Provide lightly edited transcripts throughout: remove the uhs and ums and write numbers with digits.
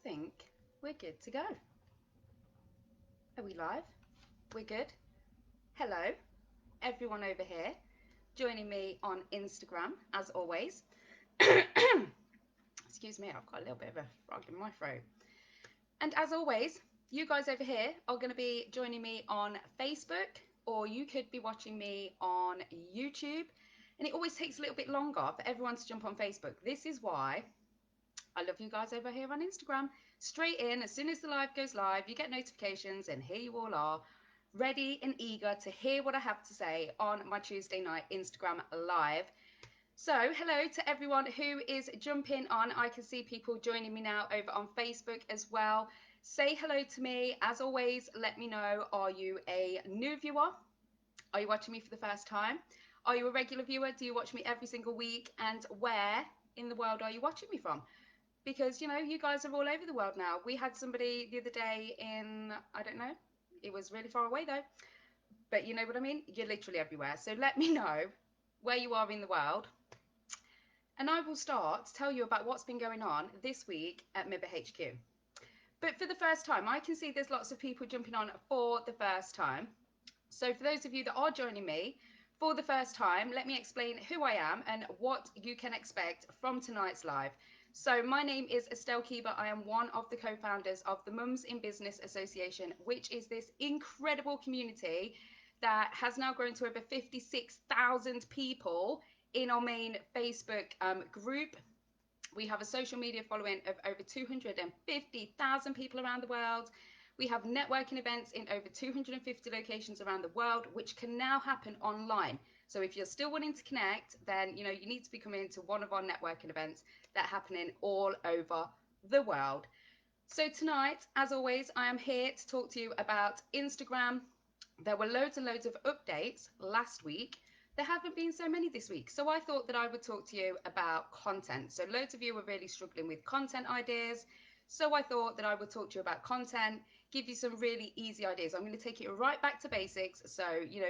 think we're good to go. Are we live? We're good. Hello, everyone over here joining me on Instagram, as always. Excuse me, I've got a little bit of a frog in my throat. And as always, you guys over here are going to be joining me on Facebook, or you could be watching me on YouTube. And it always takes a little bit longer for everyone to jump on Facebook. This is why I love you guys over here on Instagram. Straight in, as soon as the live goes live, you get notifications, and here you all are, ready and eager to hear what I have to say on my Tuesday night Instagram live. So, hello to everyone who is jumping on. I can see people joining me now over on Facebook as well. Say hello to me. As always, let me know, are you a new viewer? Are you watching me for the first time? Are you a regular viewer? Do you watch me every single week? And where in the world are you watching me from? Because, you know, you guys are all over the world now. We had somebody the other day in, I don't know, it was really far away though. But you know what I mean? You're literally everywhere. So let me know where you are in the world. And I will start to tell you about what's been going on this week at MIBA HQ. But for the first time, I can see there's lots of people jumping on for the first time. So for those of you that are joining me for the first time, let me explain who I am and what you can expect from tonight's live. So my name is Estelle Keeber. I am one of the co-founders of the Mums in Business Association, which is this incredible community that has now grown to over 56,000 people in our main Facebook group. We have a social media following of over 250,000 people around the world. We have networking events in over 250 locations around the world, which can now happen online. So if you're still wanting to connect, then you need to be coming to one of our networking events that are happening all over the world. So tonight, as always, I am here to talk to you about Instagram. There were loads and loads of updates last week. There haven't been so many this week. So I thought that I would talk to you about content. So loads of you were really struggling with content ideas. So I thought that I would talk to you about content, give you some really easy ideas. I'm going to take it right back to basics. So,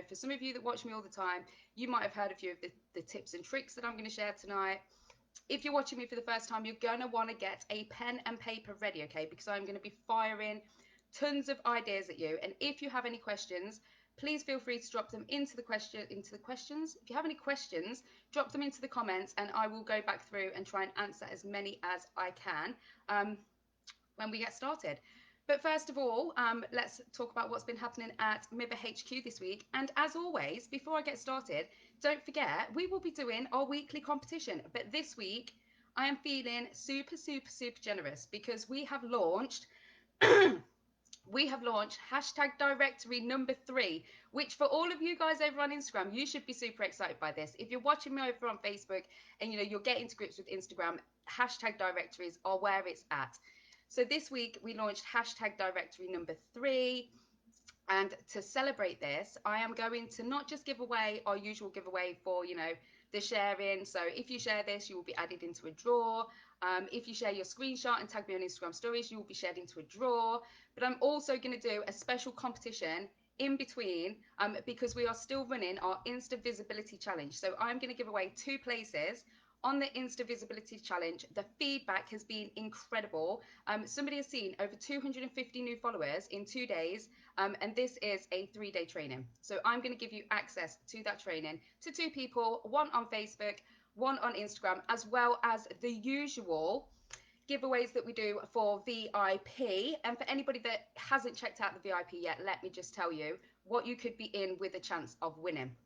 for some of you that watch me all the time, you might have heard a few of the tips and tricks that I'm going to share tonight. If you're watching me for the first time, you're going to want to get a pen and paper ready, okay? Because I'm going to be firing tons of ideas at you. And if you have any questions, please feel free to drop them into the questions. If you have any questions, drop them into the comments, and I will go back through and try and answer as many as I can when we get started. But first of all, let's talk about what's been happening at MIBA HQ this week. And as always, before I get started, don't forget, we will be doing our weekly competition. But this week, I am feeling super, super, super generous because we have launched hashtag directory number 3, which for all of you guys over on Instagram, you should be super excited by this. If you're watching me over on Facebook and you're getting to grips with Instagram, hashtag directories are where it's at. So this week we launched hashtag directory number 3. And to celebrate this, I am going to not just give away our usual giveaway for, the sharing. So if you share this, you will be added into a draw. If you share your screenshot and tag me on Instagram stories, you will be shared into a draw. But I'm also going to do a special competition in between because we are still running our Insta Visibility Challenge. So I'm going to give away 2 places on the Insta Visibility Challenge. The feedback has been incredible. Somebody has seen over 250 new followers in 2 days, and this is a 3-day training. So I'm going to give you access to that training to 2 people, one on Facebook, one on Instagram, as well as the usual giveaways that we do for VIP. And for anybody that hasn't checked out the VIP yet, let me just tell you what you could be in with a chance of winning.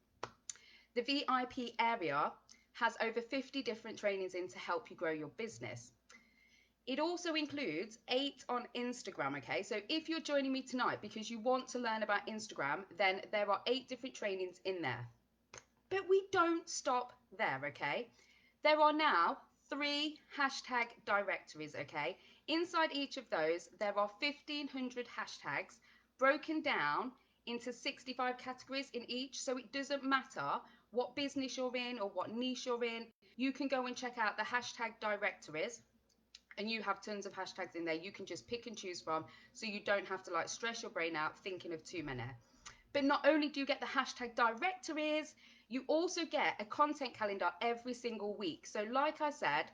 The VIP area has over 50 different trainings in to help you grow your business. It also includes 8 on Instagram, okay? So if you're joining me tonight because you want to learn about Instagram, then there are 8 different trainings in there. But we don't stop there, okay? There are now 3 hashtag directories, okay? Inside each of those, there are 1,500 hashtags broken down into 65 categories in each. So it doesn't matter what business you're in or what niche you're in. You can go and check out the hashtag directories, and you have tons of hashtags in there you can just pick and choose from, so you don't have to stress your brain out thinking of too many. But not only do you get the hashtag directories, you also get a content calendar every single week. So like I said,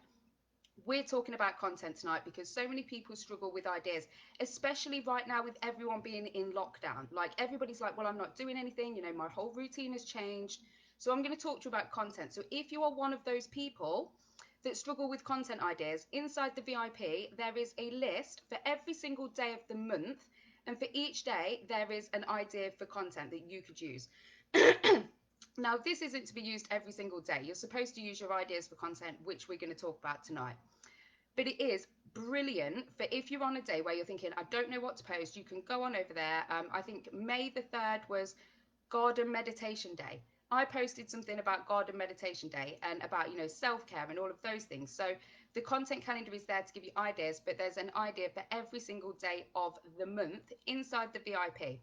we're talking about content tonight because so many people struggle with ideas, especially right now with everyone being in lockdown. Like everybody's like, well, I'm not doing anything, you know, my whole routine has changed. So I'm going to talk to you about content. So if you are one of those people that struggle with content ideas, inside the VIP, there is a list for every single day of the month. And for each day, there is an idea for content that you could use. Now, this isn't to be used every single day. You're supposed to use your ideas for content, which we're going to talk about tonight. But it is brilliant for if you're on a day where you're thinking, I don't know what to post, you can go on over there. I think May the 3rd was Garden Meditation Day. I posted something about Garden Meditation Day and about, you know, self-care and all of those things. So the content calendar is there to give you ideas, but there's an idea for every single day of the month inside the VIP.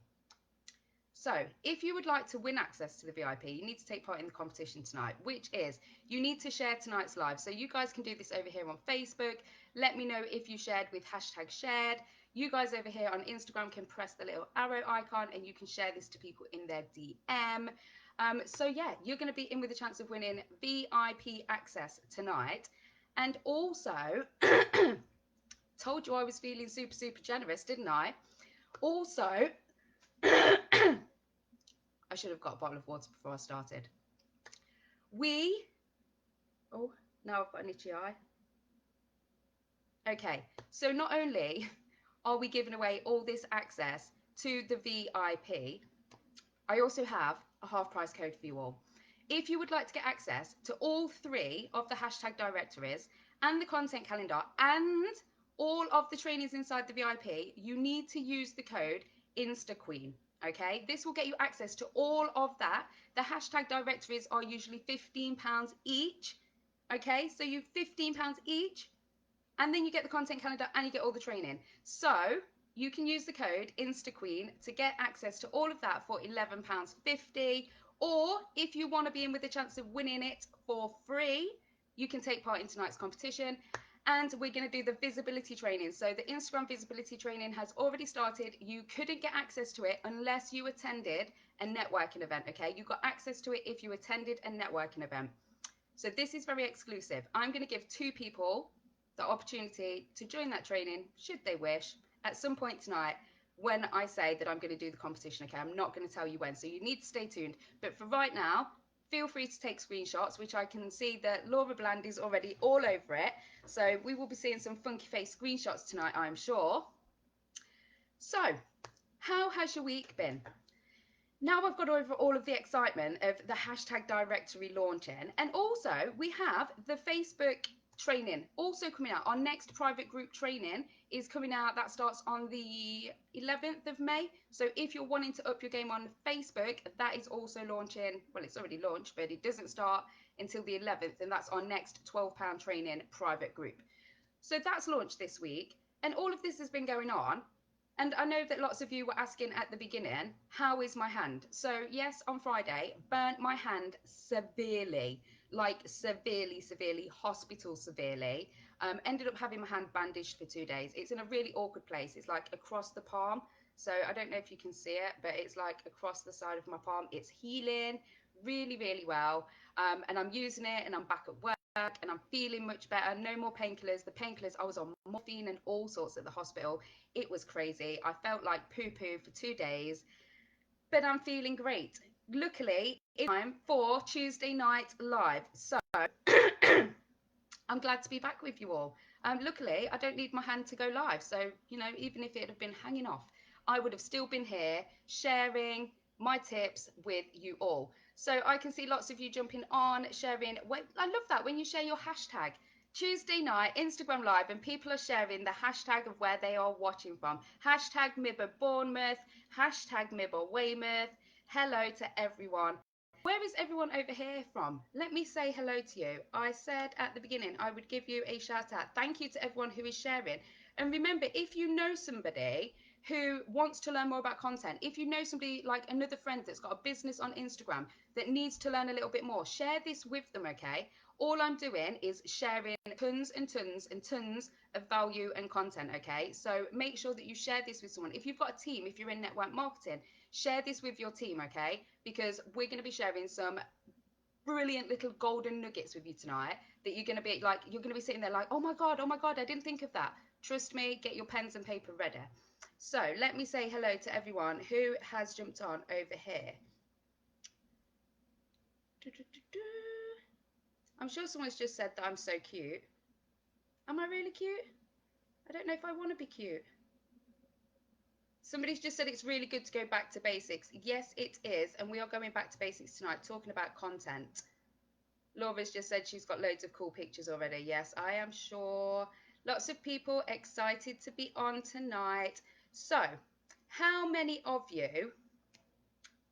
So if you would like to win access to the VIP, you need to take part in the competition tonight, which is you need to share tonight's live. So you guys can do this over here on Facebook. Let me know if you shared with #shared. You guys over here on Instagram can press the little arrow icon and you can share this to people in their DM. So yeah, you're going to be in with a chance of winning VIP access tonight. And also, told you I was feeling super, super generous, didn't I? Also, I should have got a bottle of water before I started. Oh, now I've got an itchy eye. Okay, so not only are we giving away all this access to the VIP, I also have a half price code for you all. If you would like to get access to all 3 of the #directories and the content calendar and all of the trainings inside the VIP, you need to use the code INSTAQUEEN. Okay, this will get you access to all of that. The #directories are usually £15 each. Okay, so you £15 each, and then you get the content calendar and you get all the training. So you can use the code INSTAQUEEN to get access to all of that for £11.50. Or if you want to be in with a chance of winning it for free, you can take part in tonight's competition. And we're going to do the visibility training. So the Instagram visibility training has already started. You couldn't get access to it unless you attended a networking event, okay? You got access to it if you attended a networking event. So this is very exclusive. I'm going to give 2 people the opportunity to join that training, should they wish, at some point tonight when I say that I'm going to do the competition, okay? I'm not going to tell you when, so you need to stay tuned. But for right now, feel free to take screenshots, which I can see that Laura Bland is already all over it. So we will be seeing some funky face screenshots tonight, I'm sure. So, how has your week been? Now I've got over all of the excitement of the #directory launching, and also we have the Facebook training also coming out. Our next private group training is coming out. That starts on the 11th of May. So if you're wanting to up your game on Facebook, that is also launching. Well, it's already launched, but it doesn't start until the 11th, and that's our next £12 training private group. So that's launched this week, and all of this has been going on. And I know that lots of you were asking at the beginning, how is my hand? So yes, on Friday, burnt my hand severely, like severely, hospital severely. Ended up having my hand bandaged for 2 days. It's in a really awkward place. It's like across the palm. So I don't know if you can see it, but it's like across the side of my palm. It's healing really, really well. And I'm using it and I'm back at work and I'm feeling much better. No more painkillers. The painkillers, I was on morphine and all sorts at the hospital. It was crazy. I felt like poo-poo for 2 days, but I'm feeling great. Luckily, it's time for Tuesday night live. So I'm glad to be back with you all. Luckily, I don't need my hand to go live. So, you know, even if it had been hanging off, I would have still been here sharing my tips with you all. So I can see lots of you jumping on, sharing. I love that when you share your hashtag. Tuesday night, Instagram live, and people are sharing the hashtag of where they are watching from. Hashtag MIBA Bournemouth, hashtag MIBA Weymouth. Hello to everyone. Where is everyone over here from? Let me say hello to you. I said at the beginning I would give you a shout out. Thank you to everyone who is sharing. And remember, if you know somebody who wants to learn more about content, if you know somebody like another friend that's got a business on Instagram that needs to learn a little bit more, share this with them, okay? All I'm doing is sharing tons and tons and tons of value and content, okay? So make sure that you share this with someone. If you've got a team, if you're in network marketing, share this with your team, okay? Because we're going to be sharing some brilliant little golden nuggets with you tonight that you're going to be like, you're going to be sitting there like, oh my God, I didn't think of that. Trust me, get your pens and paper ready. So let me say hello to everyone who has jumped on over here. I'm sure someone's just said that I'm so cute. Am I really cute? I don't know if I want to be cute. Somebody's just said it's really good to go back to basics. Yes, it is. And we are going back to basics tonight, talking about content. Laura's just said she's got loads of cool pictures already. Yes, I am sure. Lots of people excited to be on tonight. So, how many of you,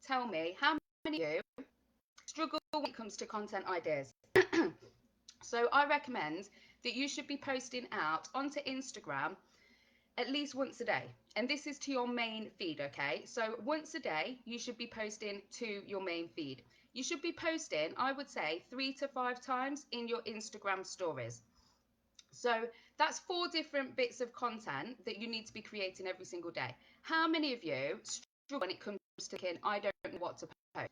tell me, how many of you struggle when it comes to content ideas? So I recommend that you should be posting out onto Instagram at least once a day. And this is to your main feed, okay? So once a day, you should be posting to your main feed. You should be posting, I would say, 3 to 5 times in your Instagram stories. So that's 4 different bits of content that you need to be creating every single day. How many of you struggle when it comes to thinking, I don't know what to post?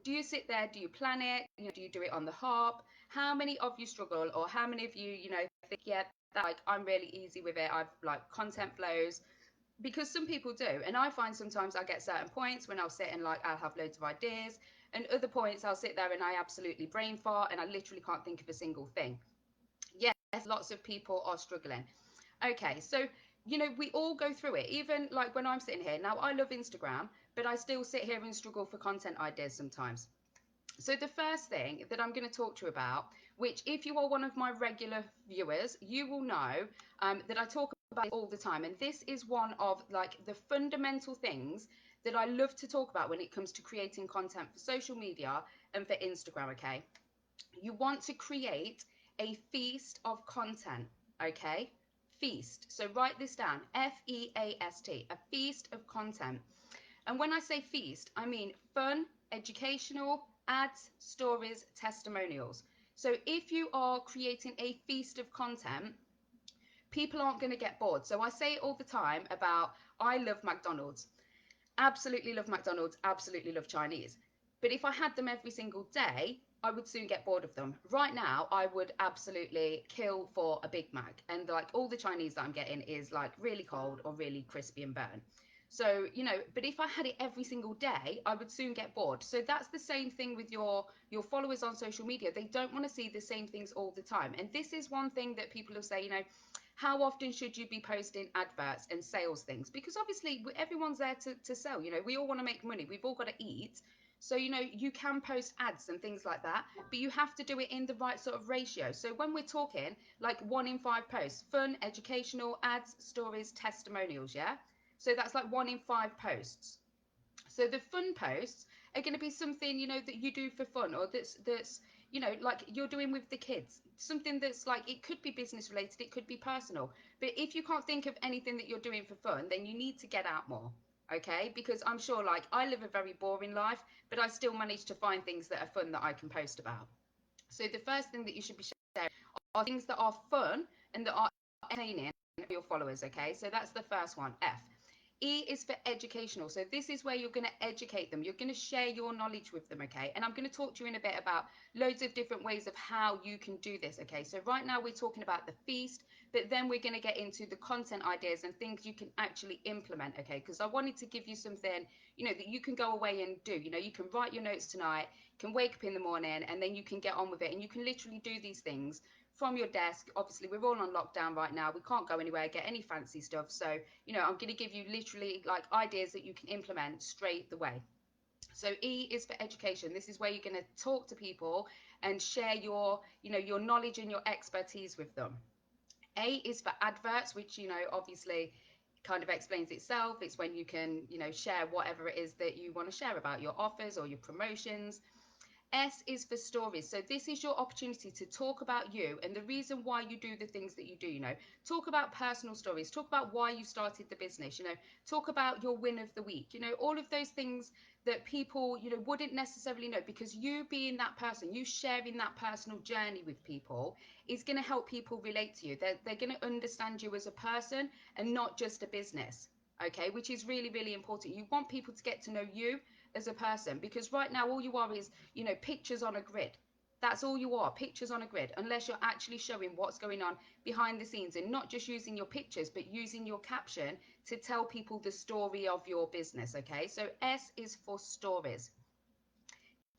Do you sit there? Do you plan it? Do you do it on the hop? How many of you struggle, or how many of you, think, yeah, that, like, I'm really easy with it. I've like content flows, because some people do. And I find sometimes I get certain points when I'll sit and like, I'll have loads of ideas, and other points I'll sit there and I absolutely brain fart and I literally can't think of a single thing. Yes, lots of people are struggling. Okay, so we all go through it. Even like when I'm sitting here now, I love Instagram, but I still sit here and struggle for content ideas sometimes. So the first thing that I'm going to talk to you about, which if you are one of my regular viewers, you will know that I talk about all the time. And this is one of like the fundamental things that I love to talk about when it comes to creating content for social media and for Instagram, okay? You want to create a feast of content, okay? Feast. So write this down, Feast, a feast of content. And when I say feast, I mean fun, educational, ads, stories, testimonials. So if you are creating a feast of content, people aren't going to get bored. So I say it all the time about, I love McDonald's. Absolutely love McDonald's, absolutely love Chinese. But if I had them every single day, I would soon get bored of them. Right now, I would absolutely kill for a Big Mac. And like all the Chinese that I'm getting is like really cold or really crispy and burnt. So, but if I had it every single day, I would soon get bored. So that's the same thing with your followers on social media. They don't want to see the same things all the time. And this is one thing that people will say, how often should you be posting adverts and sales things? Because obviously everyone's there to sell. We all want to make money. We've all got to eat. So, you can post ads and things like that, but you have to do it in the right sort of ratio. So when we're talking like 1 in 5 posts, fun, educational, ads, stories, testimonials, yeah? So that's like 1 in 5 posts. So the fun posts are going to be something, that you do for fun, or that's like you're doing with the kids. Something that's like, it could be business related, it could be personal. But if you can't think of anything that you're doing for fun, then you need to get out more. Okay, because I'm sure like I live a very boring life, but I still manage to find things that are fun that I can post about. So the first thing that you should be sharing are things that are fun and that are entertaining for your followers. Okay, so that's the first one, F. E is for educational. So this is where you're going to educate them. You're going to share your knowledge with them, okay? And I'm going to talk to you in a bit about loads of different ways of how you can do this, okay? So right now we're talking about the feast, but then we're going to get into the content ideas and things you can actually implement, okay? Because I wanted to give you something, that you can go away and do. You can write your notes tonight, can wake up in the morning, and then you can get on with it. And you can literally do these things from your desk. Obviously, we're all on lockdown right now. We can't go anywhere, get any fancy stuff. So, I'm going to give you literally like ideas that you can implement straight away. So E is for education. This is where you're going to talk to people and share your, your knowledge and your expertise with them. A is for adverts, which, obviously kind of explains itself. It's when you can, share whatever it is that you want to share about your offers or your promotions. S is for stories. So this is your opportunity to talk about you and the reason why you do the things that you do, talk about personal stories, talk about why you started the business, talk about your win of the week, all of those things that people, wouldn't necessarily know, because you being that person, you sharing that personal journey with people is going to help people relate to you. They're going to understand you as a person and not just a business, okay, which is really, really important. You want people to get to know you as a person, because right now all you are is, you know, pictures on a grid. That's all you are, pictures on a grid, unless you're actually showing what's going on behind the scenes, and not just using your pictures, but using your caption to tell people the story of your business. Okay, so S is for stories.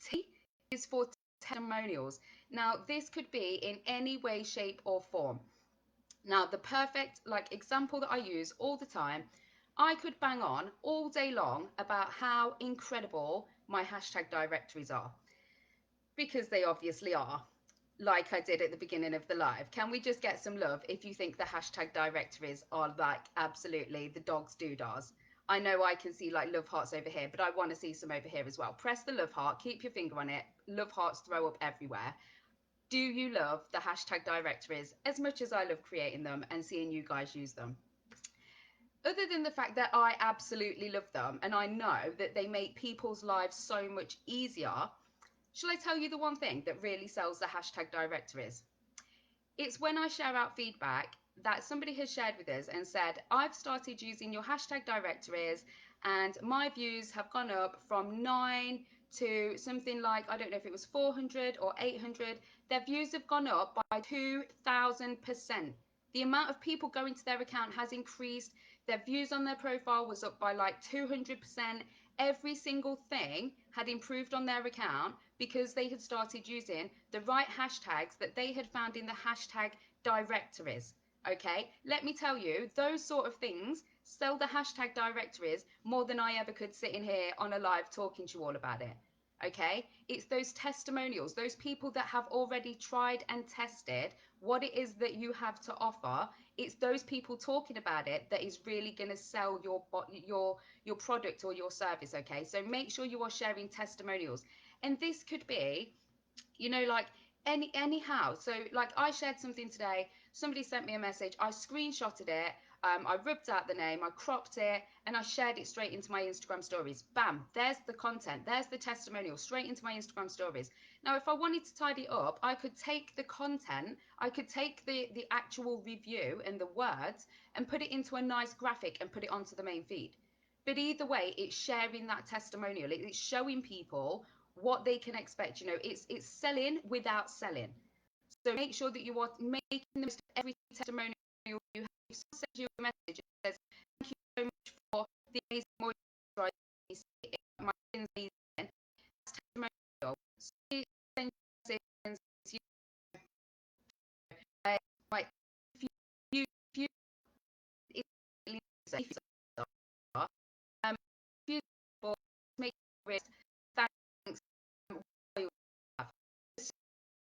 T is for testimonials. Now, this could be in any way, shape, or form. Now, the perfect example that I use all the time, I could bang on all day long about how incredible my hashtag directories are, because they obviously are, like I did at the beginning of the live. Can we just get some love if you think the hashtag directories are like absolutely the dog's doodahs? I know I can see like love hearts over here, but I want to see some over here as well. Press the love heart, keep your finger on it. Love hearts throw up everywhere. Do you love the hashtag directories as much as I love creating them and seeing you guys use them? Other than the fact that I absolutely love them and I know that they make people's lives so much easier, shall I tell you the one thing that really sells the hashtag directories? It's when I share out feedback that somebody has shared with us and said, I've started using your hashtag directories and my views have gone up from 9 to something like, I don't know if it was 400 or 800. Their views have gone up by 2,000%. The amount of people going to their account has increased. Their views on their profile was up by like 200%. Every single thing had improved on their account because they had started using the right hashtags that they had found in the hashtag directories. Okay, let me tell you, those sort of things sell the hashtag directories more than I ever could sit in here on a live talking to you all about it. Okay, it's those testimonials, those people that have already tried and tested what it is that you have to offer. It's those people talking about it that is really going to sell your product or your service. Okay, so make sure you are sharing testimonials, and this could be, you know, like anyhow. So like I shared something today, somebody sent me a message, I screenshotted it, I rubbed out the name, I cropped it, and I shared it straight into my Instagram stories. Bam, there's the content, there's the testimonial straight into my Instagram stories. Now if I wanted to tidy it up, I could take the content, I could take the actual review and the words and put it into a nice graphic and put it onto the main feed. But either way, it's sharing that testimonial, it's showing people what they can expect. You know, it's selling without selling. So make sure that you are making the most of every testimonial you have. If someone sends you a message and says, thank you so much for the amazing moisturizer, my skin's amazing, that's testimonial. So send you a message and say, like, if you, if you um, if you make it, thanks, what you have. It's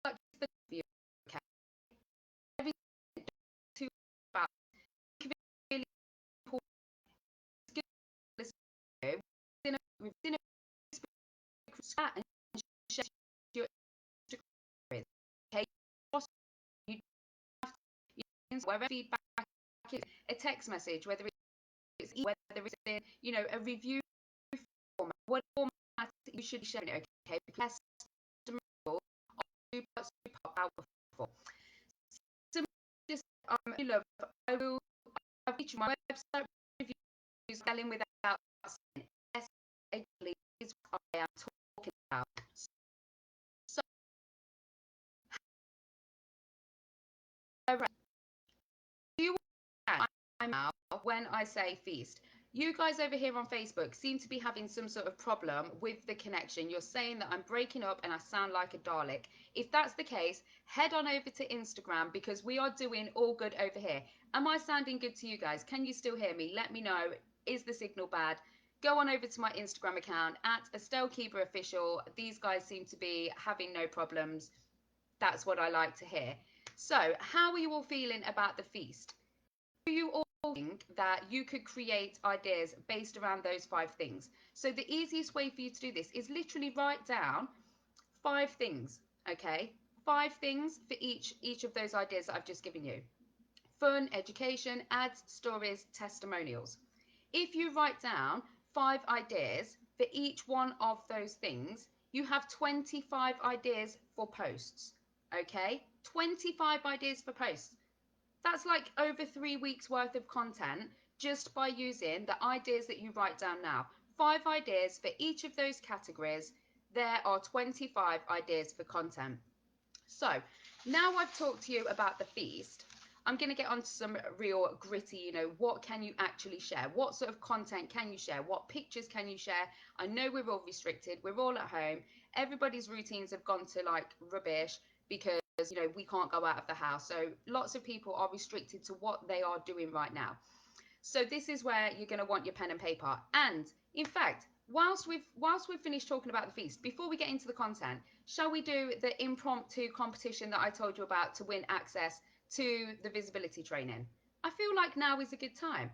like the view, okay? Everything to about really important. It's good to listen to. Within a chat and share your Instagram, okay? You have to, wherever feedback is, a text message, whether it's whether it's in, you know, a review format, what format you should be sharing it, okay? Because testimonials are super powerful. So just you love, I've featured my website reviews, selling without saying. Yes, actually is what I am talking about. So do you I'm out when I say feast? You guys over here on Facebook seem to be having some sort of problem with the connection. You're saying that I'm breaking up and I sound like a Dalek. If that's the case, head on over to Instagram, because we are doing all good over here. Am I sounding good to you guys? Can you still hear me? Let me know. Is the signal bad? Go on over to my Instagram account at Estelle Keeber Official. These guys seem to be having no problems. That's what I like to hear. So, how are you all feeling about the feast? Do you all think that you could create ideas based around those 5 things? So the easiest way for you to do this is literally write down 5 things, okay? 5 things for each of those ideas that I've just given you. Fun, education, ads, stories, testimonials. If you write down 5 ideas for each one of those things, you have 25 ideas for posts, okay? 25 ideas for posts. That's like over 3 weeks worth of content just by using the ideas that you write down now. 5 ideas for each of those categories. There are 25 ideas for content. So now I've talked to you about the feast, I'm going to get on to some real gritty, what can you actually share? What sort of content can you share? What pictures can you share? I know we're all restricted. We're all at home. Everybody's routines have gone to like rubbish because, we can't go out of the house. So lots of people are restricted to what they are doing right now. So this is where you're going to want your pen and paper. And in fact, whilst we've finished talking about the feast, before we get into the content, shall we do the impromptu competition that I told you about to win access to the visibility training? I feel like now is a good time.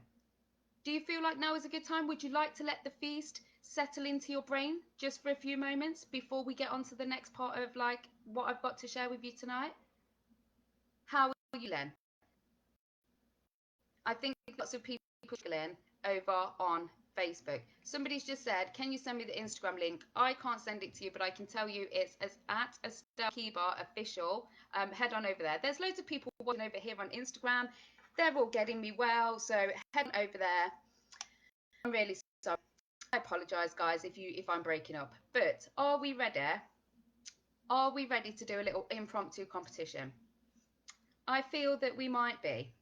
Do you feel like now is a good time? Would you like to let the feast settle into your brain just for a few moments before we get on to the next part of like what I've got to share with you tonight? How are you then? I think lots of people in over on Facebook. Somebody's just said, can you send me the Instagram link? I can't send it to you, but I can tell you it's at Estelle Kiba official. Head on over there. There's loads of people watching over here on Instagram. They're all getting me well, so head on over there. I'm really sorry. I apologise, guys, if I'm breaking up. But are we ready? Are we ready to do a little impromptu competition? I feel that we might be.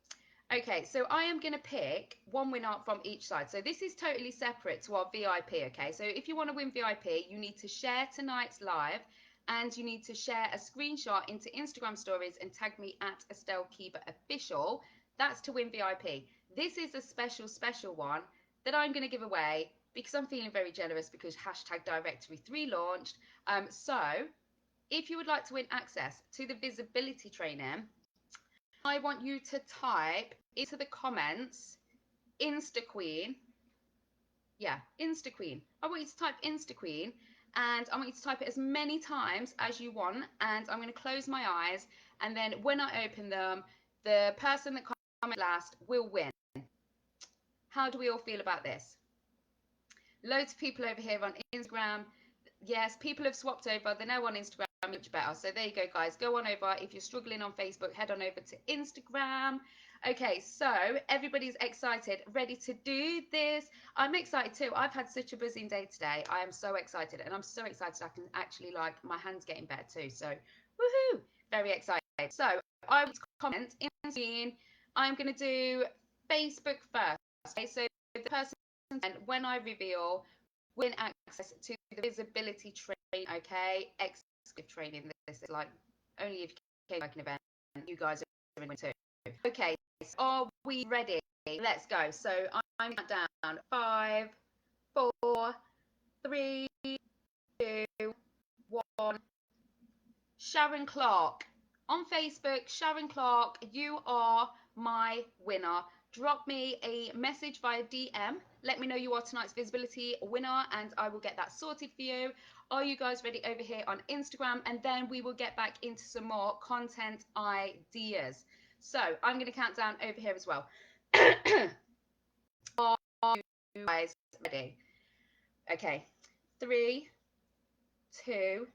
Okay, so I am going to pick one winner from each side. So this is totally separate to our VIP, okay? So if you want to win VIP, you need to share tonight's live and you need to share a screenshot into Instagram stories and tag me at Estelle Kiba Official. That's to win VIP. This is a special one that I'm going to give away because I'm feeling very generous because hashtag Directory 3 launched. So if you would like to win access to the visibility training, I want you to type into the comments Insta Queen. Yeah, Insta Queen. I want you to type Insta Queen and I want you to type it as many times as you want. And I'm going to close my eyes. And then when I open them, the person that comments last will win. How do we all feel about this? Loads of people over here on Instagram. Yes, people have swapped over. They're now on Instagram much better. So there you go, guys. Go on over. If you're struggling on Facebook, head on over to Instagram. Okay, so everybody's excited, ready to do this. I'm excited too. I've had such a buzzing day today. I am so excited, and I'm so excited I can actually, like, my hand's getting better too. So, woohoo! Very excited. So, I will comment in the scene. I'm going to do Facebook first. Okay, so the person, when I reveal, win access to the visibility training, okay? Exclusive training. This is like only if you came like an event, you guys are in too. Okay, so are we ready? Let's go. So I'm down 5, 4, 3, 2, 1. Sharon Clark. On Facebook, Sharon Clark, you are my winner. Drop me a message via DM. Let me know you are tonight's visibility winner and I will get that sorted for you. Are you guys ready over here on Instagram? And then we will get back into some more content ideas. So I'm going to count down over here as well. Are you guys ready? Okay. 3, 2,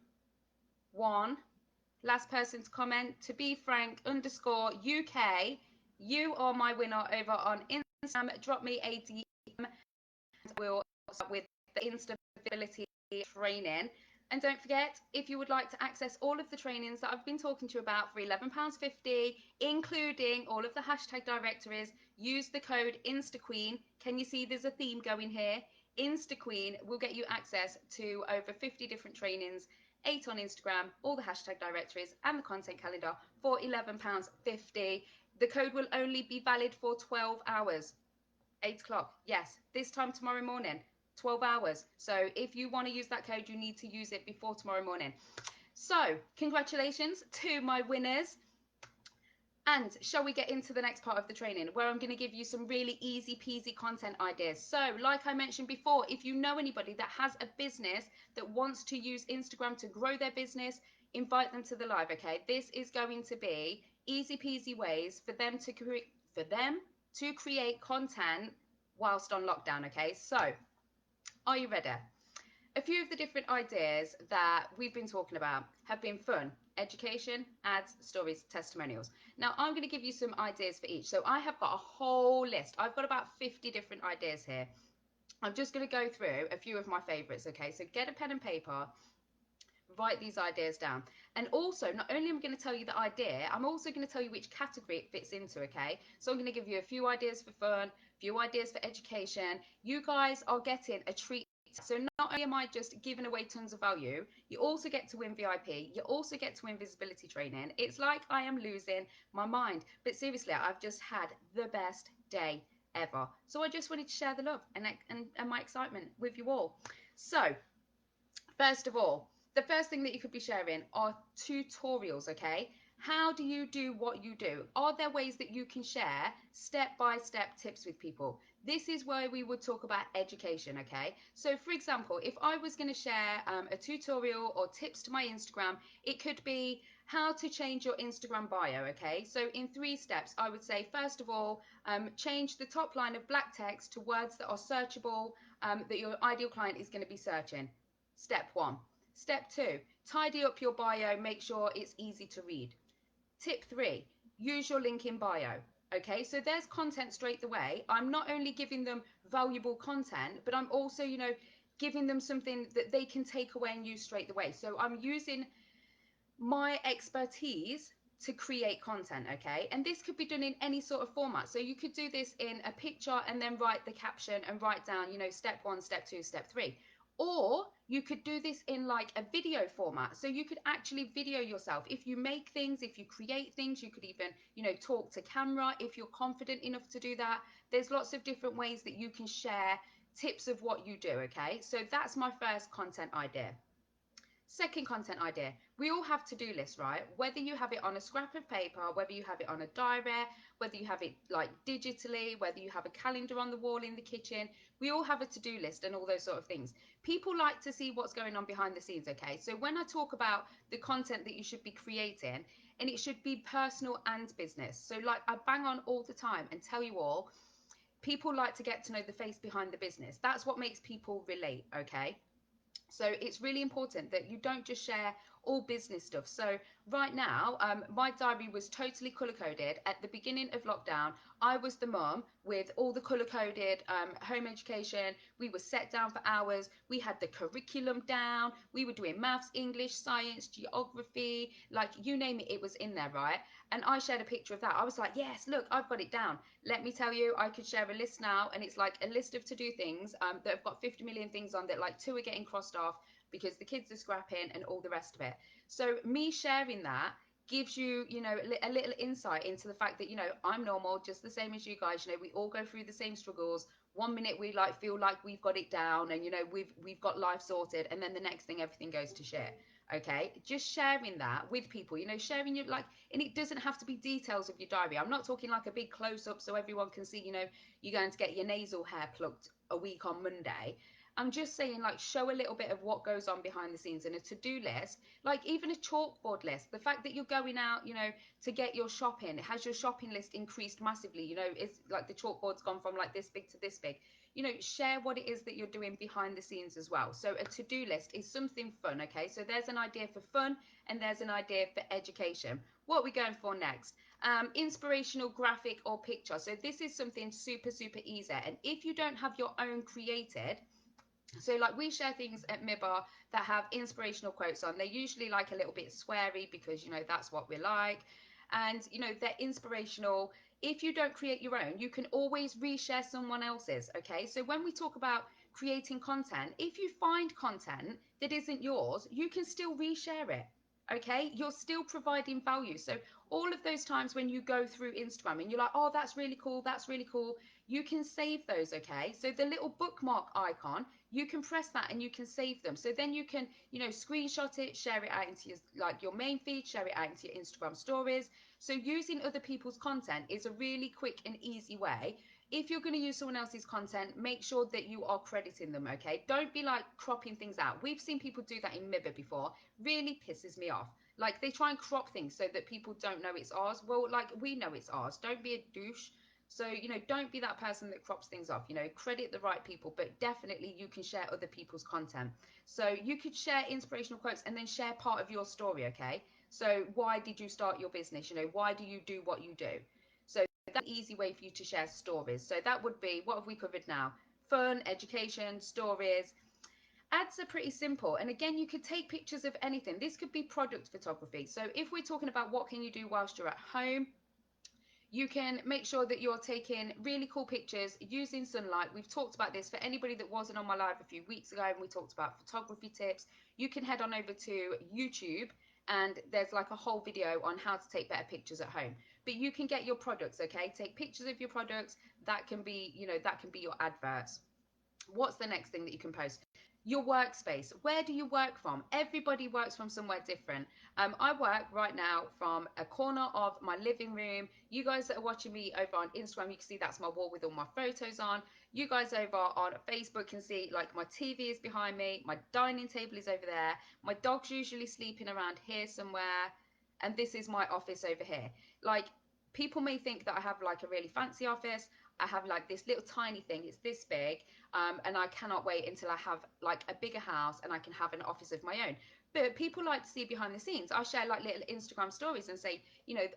1. Last person to comment, to be frank _UK. You are my winner over on Instagram. Drop me a DM. We'll start with the Insta visibility training. And don't forget, if you would like to access all of the trainings that I've been talking to you about for £11.50, including all of the hashtag directories, use the code INSTAQUEEN. Can you see there's a theme going here? INSTAQUEEN will get you access to over 50 different trainings, 8 on Instagram, all the hashtag directories and the content calendar for £11.50. The code will only be valid for 12 hours. 8 o'clock, yes, this time tomorrow morning. 12 hours. So if you want to use that code, you need to use it before tomorrow morning. So congratulations to my winners. And shall we get into the next part of the training where I'm going to give you some really easy peasy content ideas. So like I mentioned before, if you know anybody that has a business that wants to use Instagram to grow their business, invite them to the live, okay? This is going to be easy peasy ways for them to create content whilst on lockdown, okay? So are you ready? A few of the different ideas that we've been talking about have been fun, education, ads, stories, testimonials. Now, I'm going to give you some ideas for each. So I have got a whole list. I've got about 50 different ideas here. I'm just going to go through a few of my favorites, okay? So get a pen and paper, write these ideas down. And also, not only am I going to tell you the idea, I'm also going to tell you which category it fits into, okay? So I'm going to give you a few ideas for fun, a few ideas for education. You guys are getting a treat. So not only am I just giving away tons of value, you also get to win VIP, you also get to win visibility training. It's like I am losing my mind. But seriously, I've just had the best day ever. So I just wanted to share the love and my excitement with you all. So first of all, the first thing that you could be sharing are tutorials, okay? How do you do what you do? Are there ways that you can share step-by-step tips with people? This is where we would talk about education, okay? So for example, if I was going to share a tutorial or tips to my Instagram, it could be how to change your Instagram bio, okay? So in 3 steps, I would say, first of all, change the top line of black text to words that are searchable, that your ideal client is going to be searching. Step 1. Step 2, tidy up your bio, make sure it's easy to read. Tip 3, use your link in bio. Okay, so there's content straight away. I'm not only giving them valuable content, but I'm also, giving them something that they can take away and use straight away. So I'm using my expertise to create content, okay? And this could be done in any sort of format. So you could do this in a picture and then write the caption and write down, step 1, step 2, step 3. Or you could do this in like a video format. So you could actually video yourself. If you make things, if you create things, you could even, talk to camera if you're confident enough to do that. There's lots of different ways that you can share tips of what you do, okay? So that's my first content idea. Second content idea, we all have to-do lists, right? Whether you have it on a scrap of paper, whether you have it on a diary, whether you have it like digitally, whether you have a calendar on the wall in the kitchen, we all have a to-do list and all those sort of things. People like to see what's going on behind the scenes, okay? So when I talk about the content that you should be creating, and it should be personal and business. So like I bang on all the time and tell you all, people like to get to know the face behind the business. That's what makes people relate, okay? So it's really important that you don't just share all business stuff. So right now, my diary was totally color coded. At the beginning of lockdown, I was the mum with all the color coded home education. We were set down for hours. We had the curriculum down. We were doing maths, English, science, geography, like you name it, it was in there, right? And I shared a picture of that. I was like, yes, look, I've got it down. Let me tell you, I could share a list now, and it's like a list of to-do things that have got 50 million things on that, like 2 are getting crossed off because the kids are scrapping and all the rest of it. So me sharing that gives you, a little insight into the fact that, I'm normal, just the same as you guys. We all go through the same struggles. One minute we like feel like we've got it down and, we've got life sorted, and then the next thing everything goes to shit. Okay, just sharing that with people, sharing your like, and it doesn't have to be details of your diary. I'm not talking like a big close up so everyone can see, you're going to get your nasal hair plucked a week on Monday. I'm just saying, like, show a little bit of what goes on behind the scenes in a to-do list, like even a chalkboard list. The fact that you're going out, to get your shopping, has your shopping list increased massively? It's like the chalkboard's gone from like this big to this big. Share what it is that you're doing behind the scenes as well. So a to-do list is something fun, okay? So there's an idea for fun and there's an idea for education. What are we going for next? Inspirational graphic or picture. So this is something super, super easy. And if you don't have your own created, so like we share things at MIBA that have inspirational quotes on. They're usually like a little bit sweary because, that's what we like. And, they're inspirational. If you don't create your own, you can always reshare someone else's, okay? So when we talk about creating content, if you find content that isn't yours, you can still reshare it, okay? You're still providing value. So all of those times when you go through Instagram and you're like, oh, that's really cool, you can save those, okay? So the little bookmark icon, you can press that and you can save them. So then you can, screenshot it, share it out into your main feed, share it out into your Instagram stories. So using other people's content is a really quick and easy way. If you're going to use someone else's content, make sure that you are crediting them, okay? Don't be like cropping things out. We've seen people do that in MIBA before. Really pisses me off. Like they try and crop things so that people don't know it's ours. Well, like we know it's ours. Don't be a douche. So, don't be that person that crops things off, credit the right people, but definitely you can share other people's content. So you could share inspirational quotes and then share part of your story, okay? So why did you start your business? Why do you do what you do? So that's an easy way for you to share stories. So that would be, what have we covered now? fun, education, stories. Ads are pretty simple. And again, you could take pictures of anything. This could be product photography. So if we're talking about what can you do whilst you're at home, you can make sure that you're taking really cool pictures using sunlight. We've talked about this for anybody that wasn't on my live a few weeks ago, and we talked about photography tips. You can head on over to YouTube, and there's like a whole video on how to take better pictures at home. But you can get your products, okay? Take pictures of your products. That can be, that can be your adverts. What's the next thing that you can post? Your workspace. Where do you work from? Everybody works from somewhere different. I work right now from a corner of my living room. You guys that are watching me over on Instagram, you can see that's my wall with all my photos on. You guys over on Facebook can see like my TV is behind me, my dining table is over there, my dog's usually sleeping around here somewhere, and this is my office over here. Like, people may think that I have like a really fancy office. I have like this little tiny thing, it's this big, and I cannot wait until I have like a bigger house and I can have an office of my own. But people like to see behind the scenes. I share like little Instagram stories and say,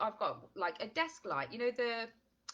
I've got like a desk light, the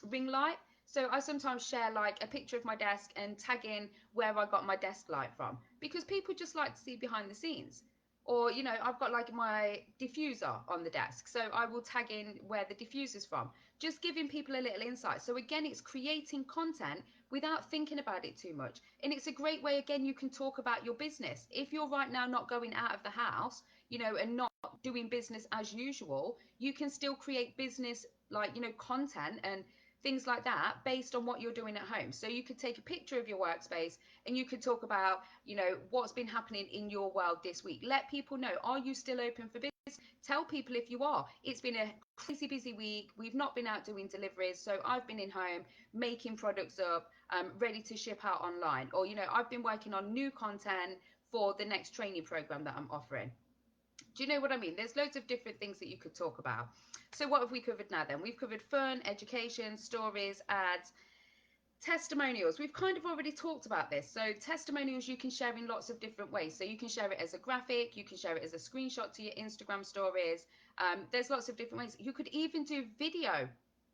ring light. So I sometimes share like a picture of my desk and tag in where I got my desk light from, because people just like to see behind the scenes. Or, I've got like my diffuser on the desk, so I will tag in where the diffuser's from, just giving people a little insight. So again, it's creating content without thinking about it too much. And it's a great way, again, you can talk about your business. If you're right now not going out of the house, and not doing business as usual, you can still create business, like, content and things like that based on what you're doing at home. So you could take a picture of your workspace and you could talk about, what's been happening in your world this week. Let people know, are you still open for business? Tell people if you are. It's been a crazy busy week. We've not been out doing deliveries, so I've been in home making products up, ready to ship out online. Or, I've been working on new content for the next training program that I'm offering. Do you know what I mean? There's loads of different things that you could talk about. So what have we covered now then? We've covered fun, education, stories, ads, testimonials. We've kind of already talked about this. So testimonials you can share in lots of different ways. So you can share it as a graphic, you can share it as a screenshot to your Instagram stories. There's lots of different ways. You could even do video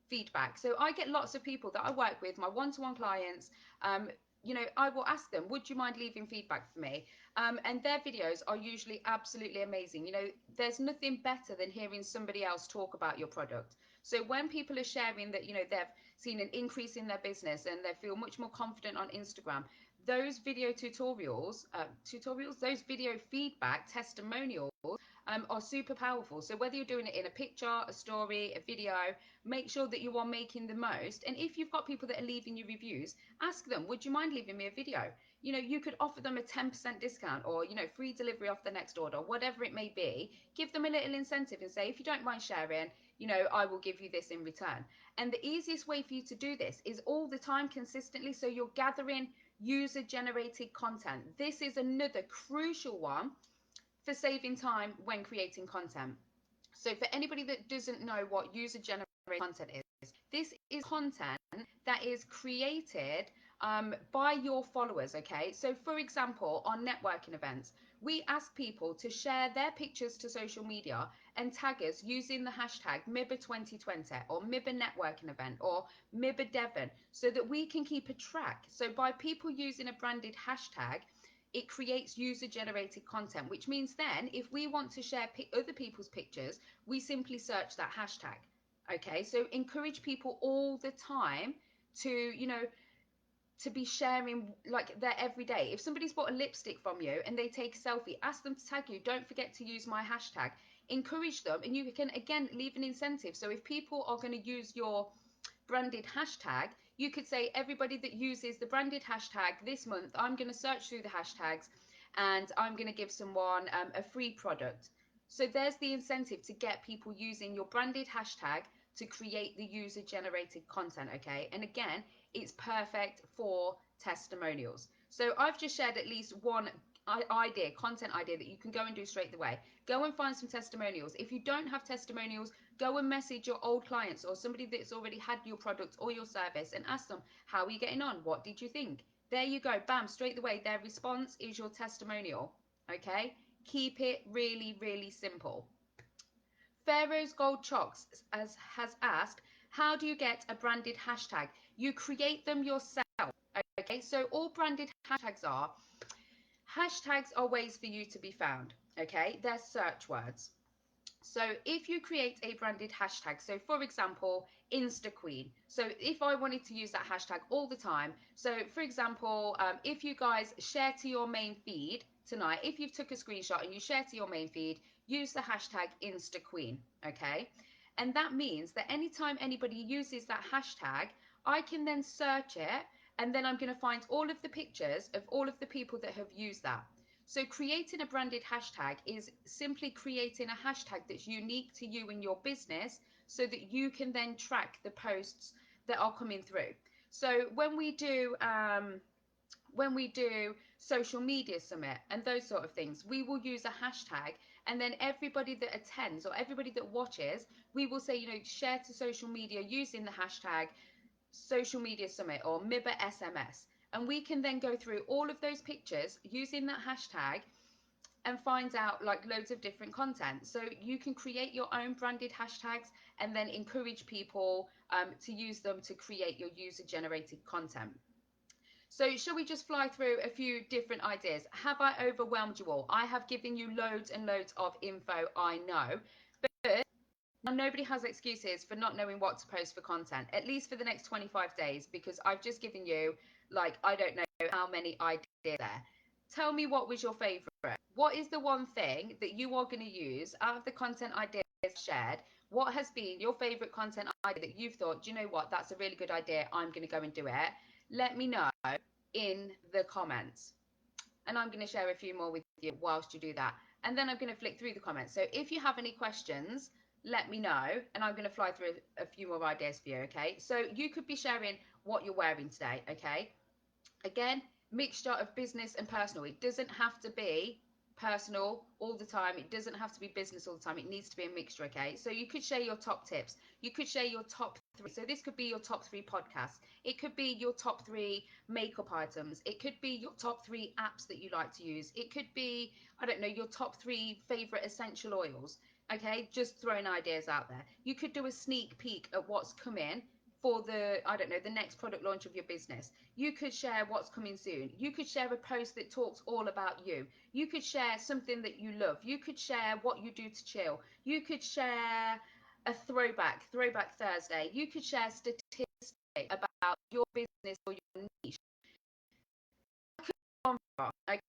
feedback. So I get lots of people that I work with, my one-to-one clients. I will ask them, would you mind leaving feedback for me? And their videos are usually absolutely amazing. There's nothing better than hearing somebody else talk about your product. So when people are sharing that, they've seen an increase in their business and they feel much more confident on Instagram, those video those video feedback testimonials are super powerful. So whether you're doing it in a picture, a story, a video, make sure that you are making the most. And if you've got people that are leaving you reviews, ask them, would you mind leaving me a video? You could offer them a 10% discount, or, free delivery off the next order, whatever it may be. Give them a little incentive and say, if you don't mind sharing, I will give you this in return. And the easiest way for you to do this is all the time, consistently. So you're gathering user generated content. This is another crucial one for saving time when creating content. So for anybody that doesn't know what user generated content is, this is content that is created by your followers, okay? So for example, on networking events, we ask people to share their pictures to social media and tag us using the hashtag MIBA 2020 or MIBA networking event or MIBA Devon, so that we can keep a track. So by people using a branded hashtag, it creates user generated content, which means then if we want to share other people's pictures, we simply search that hashtag. Okay, so encourage people all the time to, to be sharing like their everyday. If somebody's bought a lipstick from you and they take a selfie, ask them to tag you. Don't forget to use my hashtag. Encourage them, and you can again leave an incentive. So if people are going to use your branded hashtag, you could say, everybody that uses the branded hashtag this month, I'm going to search through the hashtags and I'm going to give someone a free product. So there's the incentive to get people using your branded hashtag to create the user generated content, okay? And again, it's perfect for testimonials. So I've just shared at least one content idea that you can go and do straight away. Go and find some testimonials. If you don't have testimonials, go and message your old clients or somebody that's already had your product or your service and ask them, how are you getting on? What did you think? There you go, bam, straight away. Their response is your testimonial, okay? Keep it really, really simple. Pharaoh's Gold Chocks has asked, how do you get a branded hashtag? You create them yourself, Okay, so all branded hashtags are ways for you to be found. Okay, they're search words. So if you create a branded hashtag, so for example, Insta Queen. So if I wanted to use that hashtag all the time, so for example, if you guys share to your main feed tonight, if you've took a screenshot and you share to your main feed, use the hashtag Insta Queen, okay? And that means that anytime anybody uses that hashtag, I can then search it, and then I'm going to find all of the pictures of all of the people that have used that. So creating a branded hashtag is simply creating a hashtag that's unique to you and your business so that you can then track the posts that are coming through. So when we do social media summit and those sort of things, we will use a hashtag, and then everybody that attends or everybody that watches, we will say, share to social media using the hashtag social media summit or MIBA SMS. And we can then go through all of those pictures using that hashtag and find out like loads of different content. So you can create your own branded hashtags and then encourage people to use them to create your user generated content. So shall we just fly through a few different ideas? Have I overwhelmed you all? I have given you loads and loads of info, I know. But now nobody has excuses for not knowing what to post for content, at least for the next 25 days, because I've just given you, like, I don't know how many ideas there. Tell me, what was your favorite? What is the one thing that you are going to use out of the content ideas shared? What has been your favorite content idea that you've thought, do you know what, that's a really good idea, I'm going to go and do it? Let me know in the comments. And I'm going to share a few more with you whilst you do that. And then I'm going to flick through the comments. So if you have any questions, let me know, and I'm going to fly through a few more ideas for you, okay? So you could be sharing what you're wearing today, okay? Again, mixture of business and personal. It doesn't have to be personal all the time. It doesn't have to be business all the time. It needs to be a mixture, okay? So you could share your top tips. You could share your top 3. So this could be your top 3 podcasts. It could be your top 3 makeup items. It could be your top 3 apps that you like to use. It could be, I don't know, your top 3 favorite essential oils. Okay, just throwing ideas out there. You could do a sneak peek at what's coming for the, I don't know, the next product launch of your business. You could share what's coming soon. You could share a post that talks all about you. You could share something that you love. You could share what you do to chill. You could share a throwback Thursday. You could share statistics about your business or your niche. I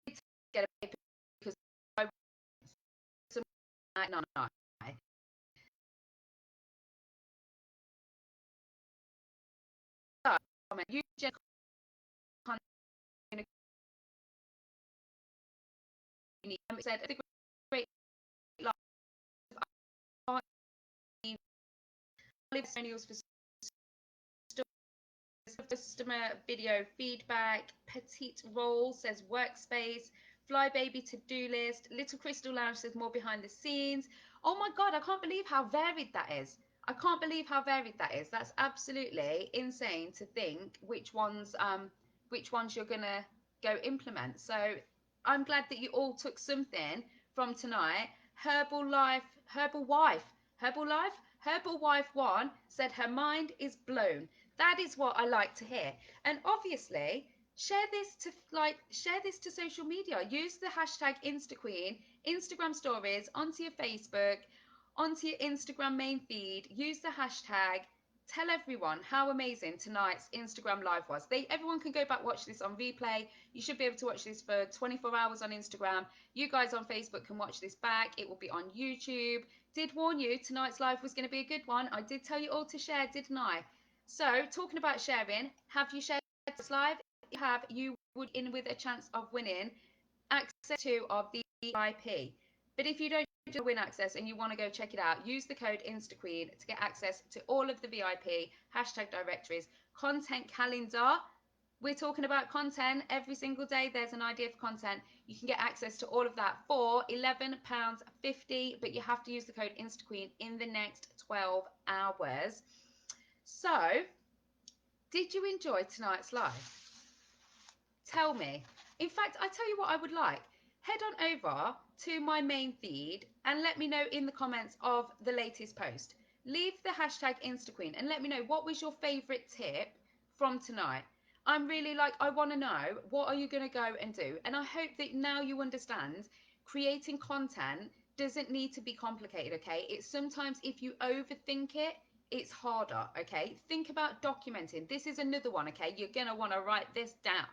did get a paper because I some no. So, you just said the great testimonials for customer video feedback. Petite Roll says workspace. Flybaby to-do list. Little Crystal Lounge says more behind the scenes. Oh my God, I can't believe how varied that is. I can't believe how varied that is. That's absolutely insane to think which ones you're gonna go implement. So I'm glad that you all took something from tonight. Herbal Wife 1 said her mind is blown. That is what I like to hear. And obviously, share this to social media. Use the hashtag InstaQueen, Instagram stories, onto your Facebook, onto your Instagram main feed. Use the hashtag. Tell everyone how amazing tonight's Instagram live was. Everyone can go back, watch this on replay. You should be able to watch this for 24 hours on Instagram. You guys on Facebook can watch this back. It will be on YouTube. Did warn you tonight's live was going to be a good one. I did tell you all to share, didn't I? So talking about sharing, have you shared this live? If you have, you would in with a chance of winning access to our VIP. But if you don't win access and you want to go check it out, use the code InstaQueen to get access to all of the VIP hashtag directories, content calendar. We're talking about content every single day. There's an idea for content. You can get access to all of that for £11.50, but you have to use the code InstaQueen in the next 12 hours. So, did you enjoy tonight's live? Tell me. In fact, I tell you what I would like. Head on over to my main feed and let me know in the comments of the latest post. Leave the hashtag InstaQueen and let me know what was your favourite tip from tonight. I'm really like, I want to know, what are you going to go and do? And I hope that now you understand creating content doesn't need to be complicated, okay? It's sometimes if you overthink it, it's harder, okay? Think about documenting. This is another one, okay? You're going to want to write this down.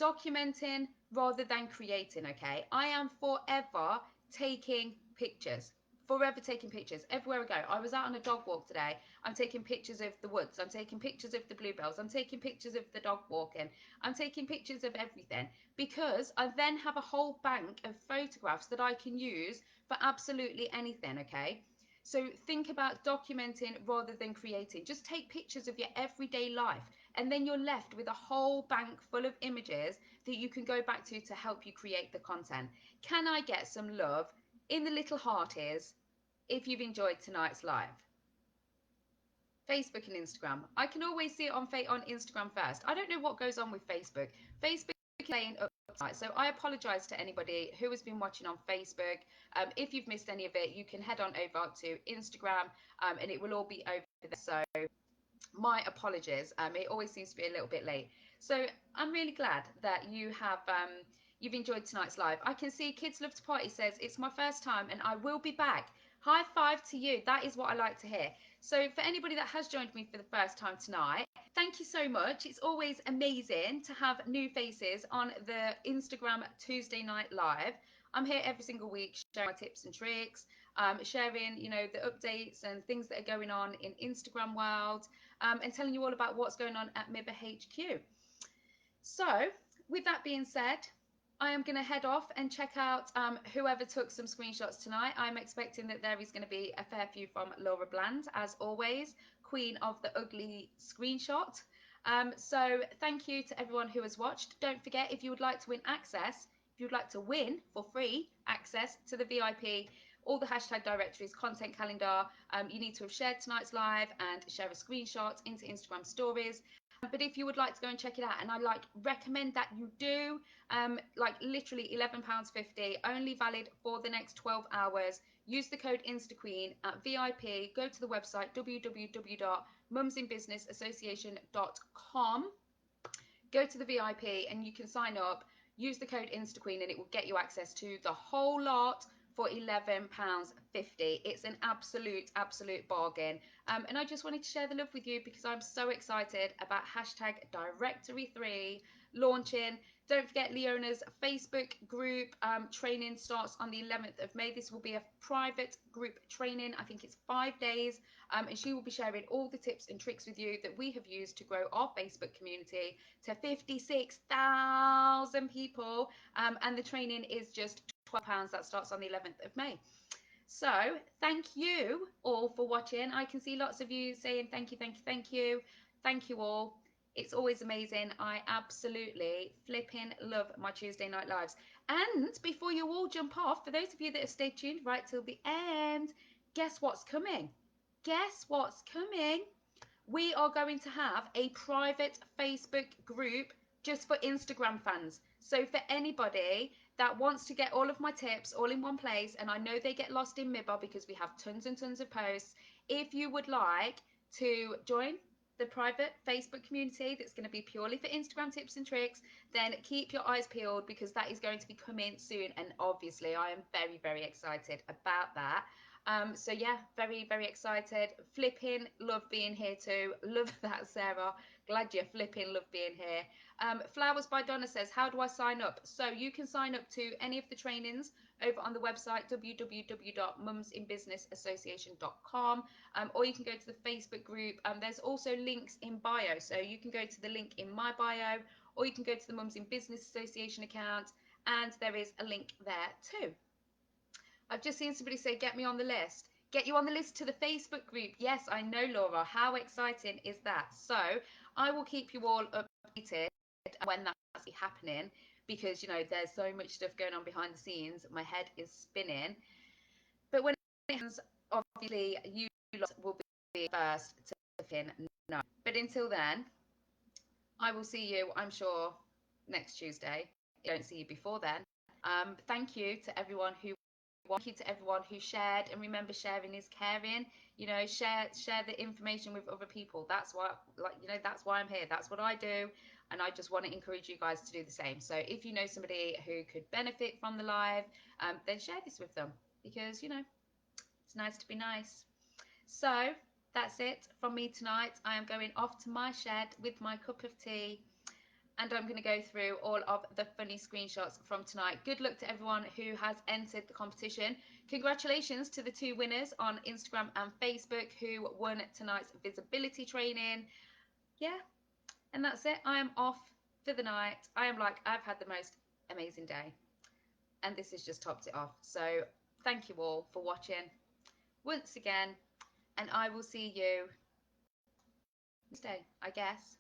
Documenting rather than creating, okay? I am forever taking pictures. Forever taking pictures everywhere I go. I was out on a dog walk today. I'm taking pictures of the woods. I'm taking pictures of the bluebells. I'm taking pictures of the dog walking. I'm taking pictures of everything because I then have a whole bank of photographs that I can use for absolutely anything, okay? So think about documenting rather than creating. Just take pictures of your everyday life, and then you're left with a whole bank full of images that you can go back to help you create the content. Can I get some love in the little hearties if you've enjoyed tonight's live? Facebook and Instagram. I can always see it on Instagram first. I don't know what goes on with Facebook. Facebook is playing up tonight, so I apologise to anybody who has been watching on Facebook. If you've missed any of it, you can head on over to Instagram, and it will all be over there. So my apologies. It always seems to be a little bit late. So I'm really glad that you've enjoyed tonight's live. I can see Kids Love to Party says it's my first time and I will be back. High five to you. That is what I like to hear. So for anybody that has joined me for the first time tonight, thank you so much. It's always amazing to have new faces on the Instagram Tuesday Night Live. I'm here every single week sharing my tips and tricks, sharing, the updates and things that are going on in Instagram world, and telling you all about what's going on at MIBA HQ. So with that being said, I am going to head off and check out whoever took some screenshots tonight. I'm expecting that there is going to be a fair few from Laura Bland, as always, queen of the ugly screenshot. So thank you to everyone who has watched. Don't forget, if you would like to win access, if you'd like to win for free access to the VIP, all the hashtag directories, content calendar, you need to have shared tonight's live and share a screenshot into Instagram stories. But if you would like to go and check it out, and I recommend that you do, literally £11.50, only valid for the next 12 hours. Use the code INSTAQUEEN at VIP. Go to the website www.mumsinbusinessassociation.com. Go to the VIP and you can sign up. Use the code INSTAQUEEN and it will get you access to the whole lot for £11.50. It's an absolute bargain. And I just wanted to share the love with you because I'm so excited about hashtag Directory 3 launching. Don't forget, Leona's Facebook group training starts on the 11th of May. This will be a private group training. I think it's 5 days. And she will be sharing all the tips and tricks with you that we have used to grow our Facebook community to 56,000 people. And the training is just £12. That starts on the 11th of May. So thank you all for watching. I can see lots of you saying thank you. Thank you all. It's always amazing. I absolutely flipping love my Tuesday night lives. And before you all jump off, for those of you that have stayed tuned right till the end, guess what's coming? Guess what's coming? We are going to have a private Facebook group just for Instagram fans. So for anybody that wants to get all of my tips all in one place, and I know they get lost in MIBA because we have tons and tons of posts, if you would like to join the private Facebook community that's going to be purely for Instagram tips and tricks, then keep your eyes peeled because that is going to be coming soon. And obviously I am very excited about that. So yeah, very excited. Flipping love being here too. Love that, Sarah. Glad you flipping love being here. Flowers by Donna says, how do I sign up? So you can sign up to any of the trainings over on the website www.mumsinbusinessassociation.com, or you can go to the Facebook group. There's also links in bio, so you can go to the link in my bio, or you can go to the Mums in Business Association account, and there is a link there too. I've just seen somebody say, get me on the list. Get you on the list to the Facebook group. Yes, I know, Laura. How exciting is that? So I will keep you all updated when that's happening because, there's so much stuff going on behind the scenes. My head is spinning. But when it happens, obviously, you will be first to know. But until then, I will see you, I'm sure, next Tuesday. I don't see you before then. Thank you to everyone who Thank you to everyone who shared, and remember, sharing is caring. You know, share the information with other people. That's why, like, you know, that's why I'm here. That's what I do, and I just want to encourage you guys to do the same. So if you know somebody who could benefit from the live, then share this with them, because you know it's nice to be nice. So that's it from me tonight. I am going off to my shed with my cup of tea, and I'm going to go through all of the funny screenshots from tonight. Good luck to everyone who has entered the competition. Congratulations to the 2 winners on Instagram and Facebook who won tonight's visibility training. Yeah, and that's it. I am off for the night. I am like, I've had the most amazing day, and this has just topped it off. So thank you all for watching once again, and I will see you next day, I guess.